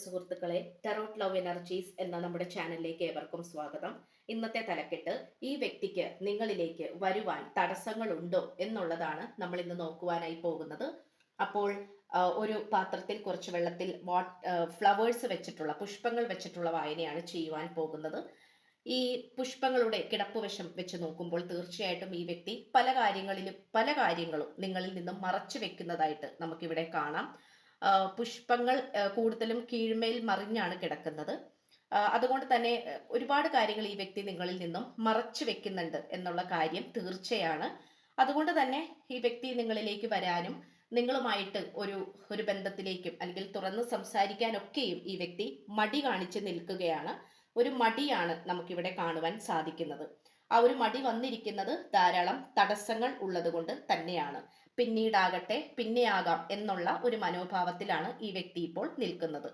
സുഹൃത്തുക്കളെ, tarot love energies എന്ന നമ്മുടെ ചാനലിലേക്ക് ഏവർക്കും സ്വാഗതം. ഇന്നത്തെ തലക്കെട്ട്, ഈ വ്യക്തിക്ക് നിങ്ങളിലേക്ക് വരുവാൻ തടസ്സങ്ങളുണ്ടോ എന്നുള്ളതാണ് നമ്മൾ ഇന്ന് നോക്കുവാനായി പോകുന്നത്. അപ്പോൾ ഒരു പാത്രത്തിൽ കുറച്ച് വെള്ളത്തിൽ ഫ്ലവേഴ്സ് വെച്ചിട്ടുള്ള പുഷ്പങ്ങൾ വെച്ചിട്ടുള്ള വായനയാണ് ചെയ്യുവാൻ പോകുന്നത്. ഈ പുഷ്പങ്ങളുടെ കിടപ്പുവശം വെച്ച് നോക്കുമ്പോൾ തീർച്ചയായിട്ടും ഈ വ്യക്തി പല കാര്യങ്ങളും നിങ്ങളിൽ നിന്നും മറച്ചു വെക്കുന്നതായിട്ട് നമുക്കിവിടെ കാണാം. പുഷ്പങ്ങൾ കൂടുതലും കീഴ്മേൽ മറിഞ്ഞാണ് കിടക്കുന്നത്. അതുകൊണ്ട് തന്നെ ഒരുപാട് കാര്യങ്ങൾ ഈ വ്യക്തി നിങ്ങളിൽ നിന്നും മറച്ചു വെക്കുന്നുണ്ട് എന്നുള്ള കാര്യം തീർച്ചയാണ്. അതുകൊണ്ട് തന്നെ ഈ വ്യക്തി നിങ്ങളിലേക്ക് വരാനും നിങ്ങളുമായിട്ട് ഒരു ബന്ധത്തിലേക്കും അല്ലെങ്കിൽ തുറന്ന് സംസാരിക്കാനൊക്കെയും ഈ വ്യക്തി മടി കാണിച്ച് നിൽക്കുകയാണ്. ഒരു മടിയാണ് നമുക്കിവിടെ കാണുവാൻ സാധിക്കുന്നത്. ആ ഒരു മടി വന്നിരിക്കുന്നത് ധാരാളം തടസ്സങ്ങൾ ഉള്ളത് കൊണ്ട് തന്നെയാണ്. പിന്നീടാകട്ടെ, പിന്നെയാകാം എന്നുള്ള ഒരു മനോഭാവത്തിലാണ് ഈ വ്യക്തി ഇപ്പോൾ നിൽക്കുന്നത്.